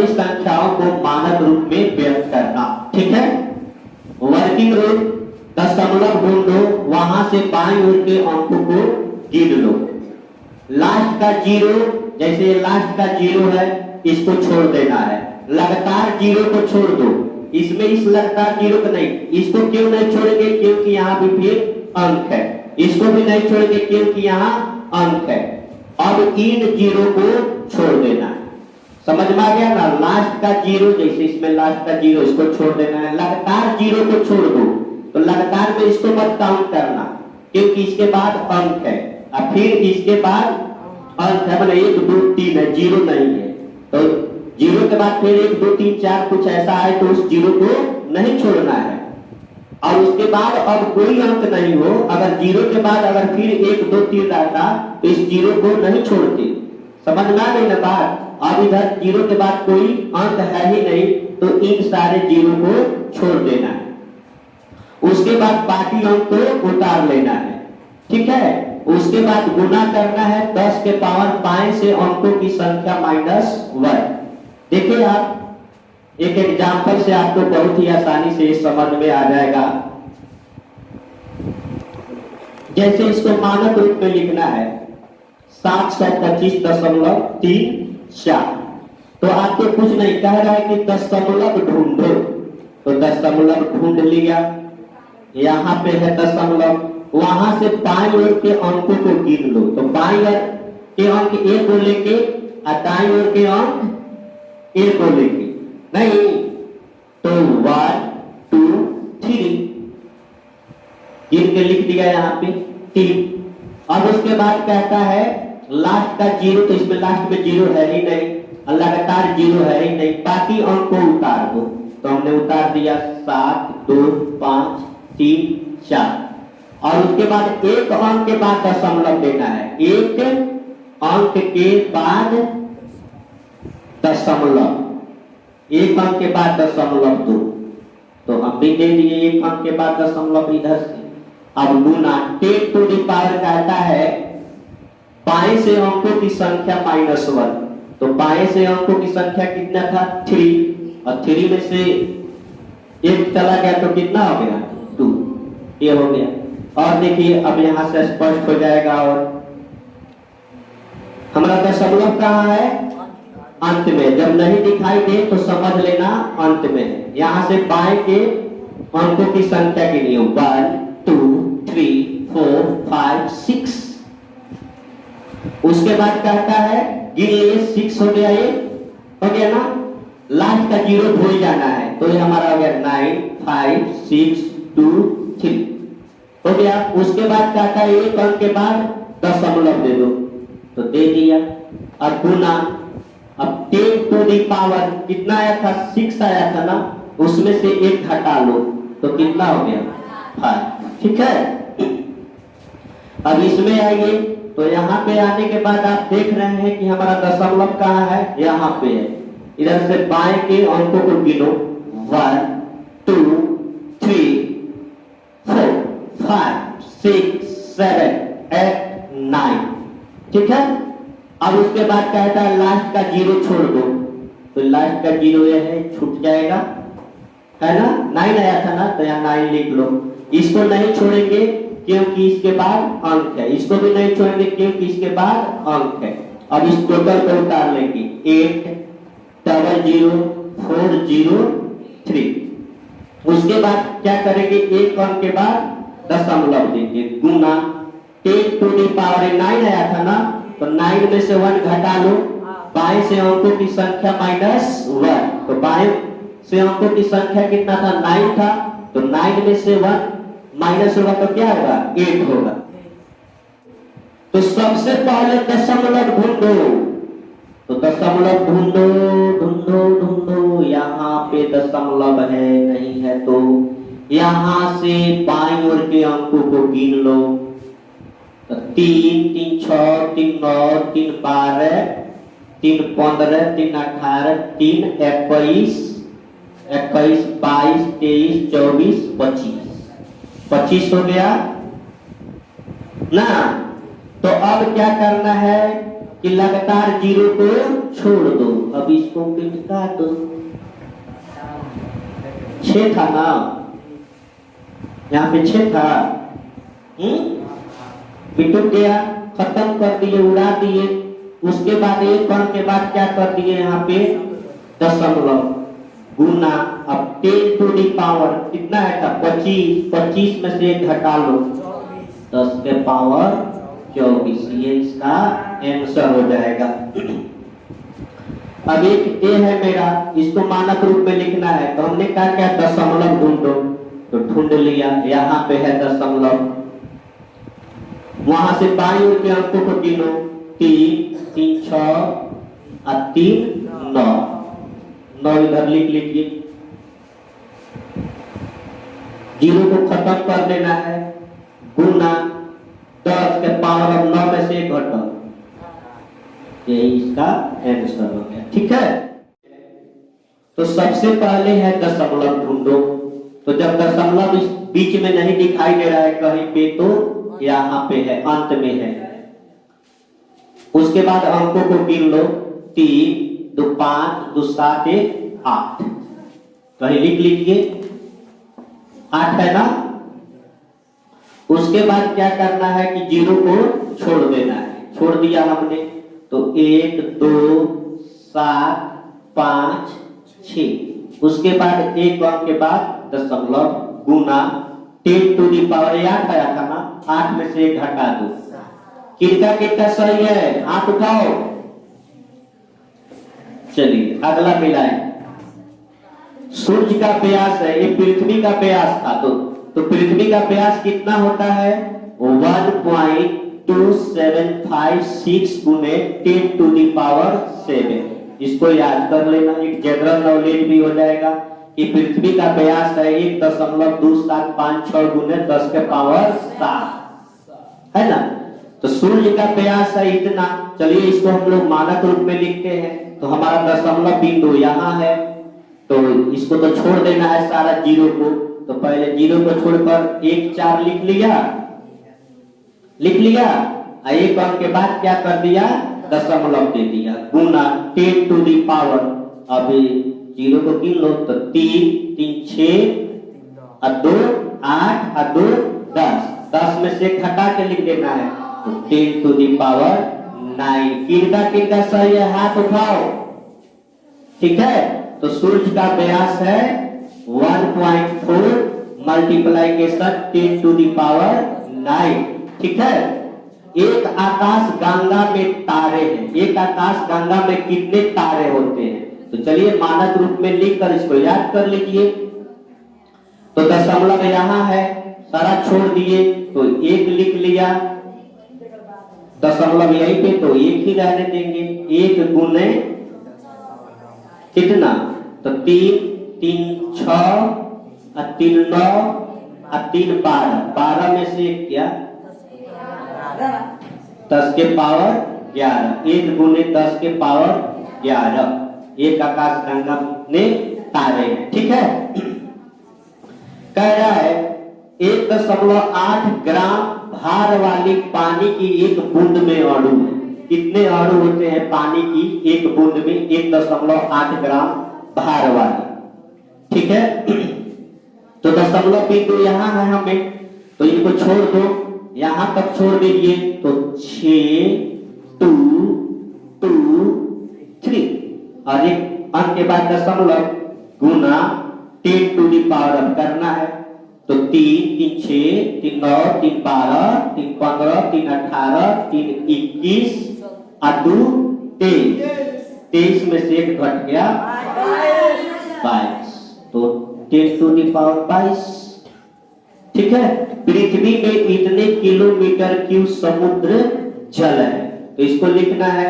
बड़ी संख्याओं को मानक रूप में व्यक्त करना। ठीक है, वर्किंग रूल, दशमलव ढूंढो, वहां से बाईं ओर के अंकों को गिन लो। लास्ट का जीरो, जैसे लास्ट का जीरो है इसको छोड़ देना है। लगातार जीरो को छोड़ दो, इसमें इस लगातार जीरो को नहीं, इसको क्यों नहीं छोड़ेंगे, क्योंकि यहाँ भी फिर अंक है। इसको भी नहीं छोड़ेंगे क्योंकि यहाँ अंक है। अब इन जीरो को छोड़ देना है, समझ में आ गया ना। लास्ट का जीरो, जैसे इसमें लास्ट का जीरो, इसको छोड़ देना है। लगातार जीरो को छोड़ दो, तो लगातार में इसको मत काउंट करना क्योंकि इसके बाद अंक है, और फिर इसके बाद अंक है, मतलब 1 2 3 है, जीरो नहीं है। तो जीरो के बाद फिर 1 2 3 4 कुछ ऐसा है, तो उस जीरो को नहीं छोड़ना है। और उसके बाद अब कोई अंक नहीं हो, अगर जीरो के बाद अगर फिर 1 2 3 रहता तो इस जीरो को नहीं छोड़ते। समझ में आ गई ना बात। अब इधर जीरो के बाद कोई अंक है ही नहीं, तो इन सारे जीरो को छोड़ देना है। उसके बाद बाकी अंक को उतार लेना है। ठीक है, उसके बाद गुना करना है 10 के पावर बाएं से अंकों की संख्या -1। देखिए आप, एक एग्जाम्पल से आपको बहुत ही आसानी से समझ में आ जाएगा। जैसे इसको मानक रूप में लिखना है 725.34, तो आपको कुछ नहीं कह रहा है कि दशमलव ढूंढो, तो दशमलव ढूंढ लिया। यहाँ पे है दशमलव, वहां से बाईं ओर के अंकों को गिन लो। तो बाईं ओर के अंक ए को लेके और दाईं ओर के अंक ए को लेके नहीं, तो 1 2 3 गिन के लिख दिया यहाँ पे 3। अब उसके बाद कहता है लास्ट का जीरो, तो इसमें लास्ट में जीरो है ही नहीं, लगातार जीरो है ही नहीं, बाकी अंक को उतार दो। तो हमने उतार दिया 7 2 5 3 4। और उसके बाद एक अंक के बाद दशमलव देना है, एक अंक के बाद दशमलव, एक अंक के बाद दशमलव 2, तो हम भी दे दिए एक अंक के बाद दशमलव इधर से। अब गुना 10 टू द पावर कहता है बाएं से अंकों की संख्या -1, तो बाएं से अंकों की संख्या कितना था 3, और 3 में से एक चला गया तो कितना हो गया 2, ये हो गया। और देखिए अब यहां से स्पष्ट हो जाएगा। और हमारा दशमलव कहाँ है, अंत में। जब नहीं दिखाई दे तो समझ लेना अंत में है। यहां से बाएं के अंकों की संख्या गिनिए 1 2 3 4 5 6। उसके बाद कहता है गिन लिए 6 हो गया, ये हो गया ना। लास्ट का जीरो भूल जाना है, तो ये हमारा हो गया 9 5 6 2 3 हो गया। उसके बाद कहता है एक अंक के बाद दशमलव दे दो, तो दे दिया। अब गुना, अब 10 टू दी पावर कितना आया था 6 आया था ना, उसमें से एक घटा लो तो कितना हो गया 5। ठीक है, अब इसमें आइए, तो यहाँ पे आने के बाद आप देख रहे हैं कि हमारा दशमलव कहाँ है, यहाँ पे है। इधर से बाएं के अंकों को गिनो 1 2 3 4 5 6 7 8 9। ठीक है, अब उसके बाद कहता है लास्ट का जीरो छोड़ दो, तो लास्ट का जीरो ये है, छूट जाएगा, है ना। 9 आया था ना, तो यहाँ 9 लिख लो। इसको नहीं छोड़ेंगे क्योंकि इसके बाद अंक है, इसको भी नहीं छोड़ेंगे क्योंकि इसके बाद अंक है। अब इस टोटल को उतार लेंगे 8 00 403। उसके बाद क्या करेंगे, एक अंक के बाद दशमलव देंगे। गुना 10 टू दी पावर 9 आया था ना, तो 9 में से 1 घटा लो। बाएं से अंकों की संख्या -1, तो बाएं से अंकों की संख्या कितना था 9 था, तो 9 में से 1 माइनस होगा तो क्या होगा 8 होगा। तो सबसे पहले दशमलव ढूंढो, तो दशमलव ढूंढो ढूंढो ढूंढो, यहाँ पे दशमलव है नहीं है, तो यहाँ से बाईं ओर के अंकों को गिन लो। तो 3 3 6 3 9 3 12 3 15 3 18 3 21 21 22 23 24 25 25 हो गया ना। तो अब क्या करना है, कि लगातार जीरो को छोड़ दो। अब इसको मिटा दो। 6 था ना, यहाँ पे 6 था, मिट गया, खत्म कर दिए, उड़ा दिए। उसके बाद एक अंक के बाद क्या कर दिए, यहाँ पे दशमलव गुना। अब 10 टू दी पावर कितना है था, 25, 25 में से घटा लो 10 के पावर 24, ये इसका आंसर हो जाएगा। अब एक ए है मेरा, इसको मानक रूप में लिखना है, तो हमने कहा क्या, दशमलव ढूंढो, तो ढूंढ लिया, यहाँ पे है दशमलव। वहां से बाईं ओर के अंकों को गिनो, 3, 3, 6 और 3, 9, 9 इधर लिख लीजिए। जीरो को खत्म कर देना है, गुना 10 के पावर अब 9 में से घटाओ, यही इसका आंसर हो गया। ठीक है, तो सबसे पहले है दशमलव ढूंढो। तो जब दशमलव इस बीच में नहीं दिखाई दे रहा है कहीं पे, तो यहाँ पे है, अंत में है। उसके बाद अंकों को गिन लो, 3, 2, 5, 2, 7, 1, 8, कहीं लिख लीजिए, 8 है ना। उसके बाद क्या करना है कि जीरो को छोड़ देना है, छोड़ दिया हमने, तो 1, 2, 7, 5, 6। उसके बाद एक अंक के बाद दशमलव गुना 10 टू दी पावर 8 आया था ना, 8 में से 1 घटा दो। कितना सही है, हाथ उठाओ। चलिए अगला मिलाएं। सूर्य का व्यास है, ये पृथ्वी का व्यास था, तो पृथ्वी का व्यास कितना होता है, 1.2756 गुने 10 टू दी पावर 7। इसको याद कर लेना, एक जनरल नॉलेज भी हो जाएगा कि पृथ्वी का व्यास है 1.2756 गुने 10 के पावर 7, है ना। तो सूर्य का व्यास है इतना। चलिए इसको हम लोग मानक रूप में लिखते हैं, तो हमारा दशमलव बिंदु यहाँ है, तो इसको तो छोड़ देना है सारा जीरो को। तो पहले जीरो को छोड़कर 1, 4 लिख लिया, एक अंक के बाद क्या कर दिया, दशमलव दे दिया, गुना 10 टू दी पावर। अब जीरो को गिन लो, तो 3, 3, 6 और 2, 8 और 2, 10, 10 में से घटा के लिख देना है, तो 10 टू दी पावर 9। किनका सही है, हाथ उठाओ। ठीक है, तो सूर्य का व्यास है 1.4 मल्टीप्लाइकेशन 10 टू दी पावर 9। ठीक है, एक आकाश गंगा में तारे हैं, एक आकाश गंगा में कितने तारे होते हैं, तो चलिए मानक रूप में लिखकर इसको याद कर लीजिए। तो दशमलव यहाँ है, सारा छोड़ दिए, तो 1 लिख लिया, दशमलव यहीं पे, तो 1 ही रहने देंगे। 1 गुने कितना, तो 3, 3, 6 और 3, 9 और 3, 12, 12 में से क्या, 10 के पावर 11, 1 गुने 10 के पावर 11, एक आकाश गंगा में तारे। ठीक है, कह रहा है 1.8 ग्राम भार वाली पानी की एक बूंद में अणु है। कितने अणु होते हैं पानी की एक बूंद में, 1.8 ग्राम भार वाली। ठीक है, तो दशमलव बिंदु यहाँ है हमें, तो इनको छोड़ दो, यहां तक छोड़ दीजिए, तो 6, 2, 2, 3 और एक अंक के बाद दशमलव गुना 10 टू दी पावर अब करना है, तो 3, 3, 6, 3, 9, 3, 12, 3, 15, 3, 18, 3, 21 और 2, 23, 23 में से 1 घट गया 22, तो 10 टू दी पावर 22। ठीक है, पृथ्वी में इतने किलोमीटर क्यूब समुद्र जल है, तो इसको लिखना है,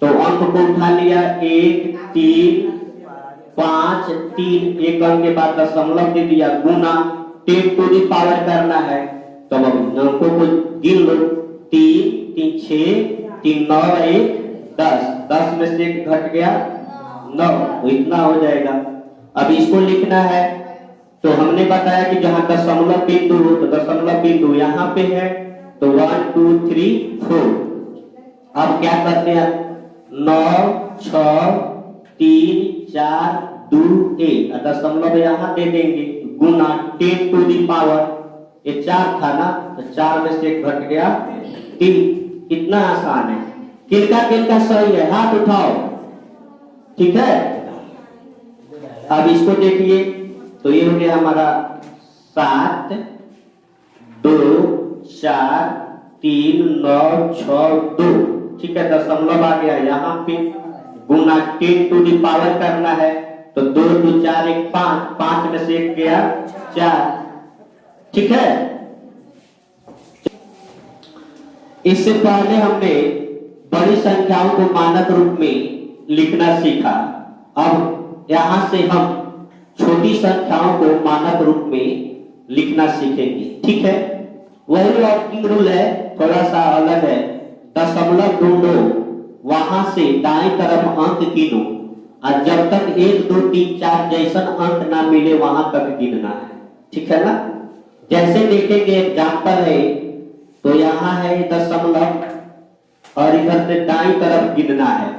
तो अंक को उठा लिया, 1, 3, 5, 3, एक अंक के बाद दशमलव दे दिया, गुना 10 टू दी पावर करना है, तो अब अंकों को गिन लो, 3, 3, 6, 3, 9, 1, 10, 10 में से 1 घट गया 9, तो इतना हो जाएगा। अब इसको लिखना है, तो हमने बताया कि जहां दशमलव बिंदु हो, तो दशमलव बिंदु यहाँ पे है, तो 1, 2, 3, 4 अब क्या करते हैं, 9 6 3 4 2 1 दशमलव यहाँ दे देंगे गुना 10 टू दी पावर, ये 4 था ना, तो 4 में से 1 घट गया 3। कितना आसान है। किनका सही है, हाथ उठाओ। ठीक है, अब इसको देखिए, तो ये हो गया हमारा 7 2 4 3 9 6 2। ठीक है, दशमलव आ गया यहाँ पे, गुना 10 टू दी पावर करना है, तो 2 2 4 1 5, 5 में से 1 गया 4। ठीक है, इससे पहले हमने बड़ी संख्याओं को मानक रूप में लिखना सीखा। अब यहां से हम छोटी संख्याओं को मानक रूप में लिखना सीखेंगे। ठीक है, वही वर्किंग रूल है, थोड़ा सा अलग है। दशमलव ढूंढो, वहां से दाएं तरफ अंक गिनो, और जब तक 1 2 3 4 जैसा अंक ना मिले वहां तक गिनना है। ठीक है ना, जैसे देखेंगे एग्जाम्पल है, तो यहाँ है दशमलव और इधर से दाईं तरफ गिनना है।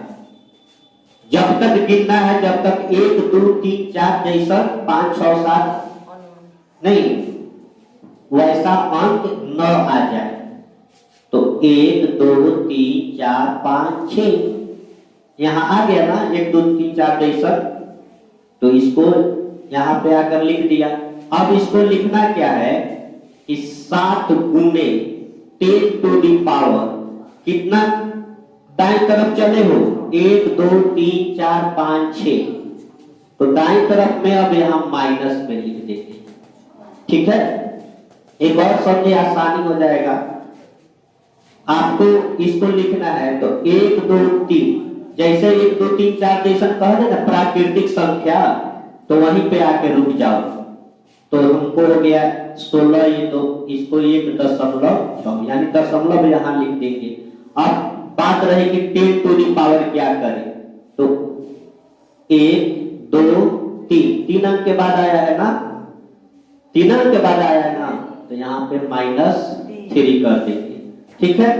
जब तक गिनना है जब तक 1 2 3 4 जैसा 5 6 7 नहीं वैसा अंक न आ जाए। तो 1 2 3 4 5 6 यहाँ आ गया ना, 1 2 3 4 जैसा, तो इसको यहाँ पे आकर लिख दिया। अब इसको लिखना क्या है कि 7 गुने 10 टू दी पावर, कितना दाएं तरफ चले हो, 1 2 3 4 5 6, तो दाएं तरफ में अब यहाँ माइनस में लिख देंगे। ठीक है, एक और समझे, आसानी हो जाएगा। आपको इसको लिखना है तो 1 2 3, जैसे 1 2 3 4 जैसा कह दे ना प्राकृतिक संख्या, तो वहीं पे आके रुक जाओ। तो हमको हो गया 16, ये तो इसको 1.6 यानी दशमलव यहाँ लिख देंगे। अब बात रही कि 10 टू दी पावर क्या करें, तो 1 2 3, 3 अंक के बाद आया है ना, 3 अंक के बाद आया है ना, तो यहाँ पे -3 कर देंगे। ठीक है,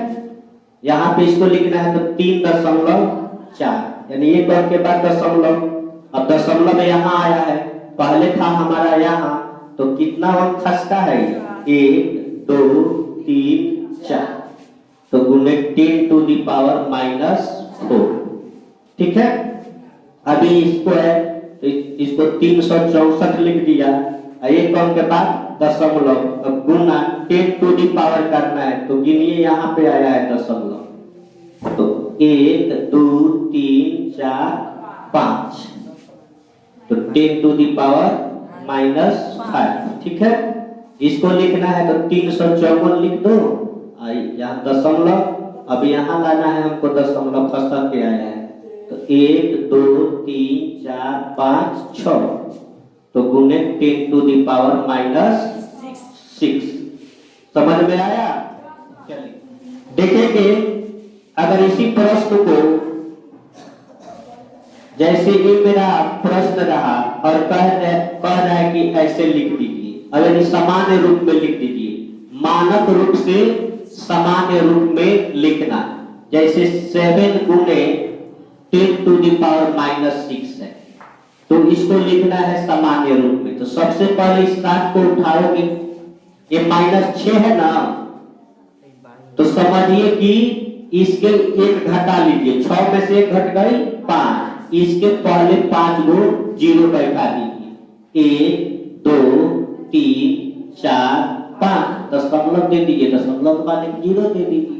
यहाँ पे इसको लिखना है तो 3.4 यानी 1 अंक के बाद दशमलव। अब दशमलव यहाँ आया है, पहले था हमारा यहाँ, तो कितना अंक खसता है, 1 2 3 4, तो गुने 10 टू दी पावर -4। ठीक है, अभी इसको है तो इसको 364 लिख दिया, 1 अंक के बाद दशमलव, अब गुना 10 टू दी पावर करना है, तो गिनिए यहाँ पे आया है दशमलव, तो 1 2 3 4 5, तो 10 टू दी पावर -5। ठीक है, इसको लिखना है तो 354 लिख दो, यहाँ दशमलव, अब यहाँ लाना है हमको दशमलव, खसक के आया है, तो 1 2 3 4 5 6, तो गुने 10 टू दी पावर -6। समझ में आया? चलिए देखेंगे, अगर इसी प्रश्न को, जैसे ये मेरा प्रश्न रहा और कह रहा है कि ऐसे लिख दीजिए, अगर सामान्य रूप में लिख दीजिए, मानक रूप से सामान्य रूप में लिखना, जैसे 7 गुने 10 टू दी पावर -6 है, तो इसको लिखना है सामान्य रूप में। तो सबसे पहले इस 7 को उठाओगे, ये -6 है ना, तो समझिए कि इसके 1 घटा लीजिए, 6 में से 1 घट गई 5, इसके पहले 5 को 0 बैठा दीजिए, 1 2 3 4 5, दशमलव दे दीजिए, दशमलव के बाद 1 0 दे दीजिए।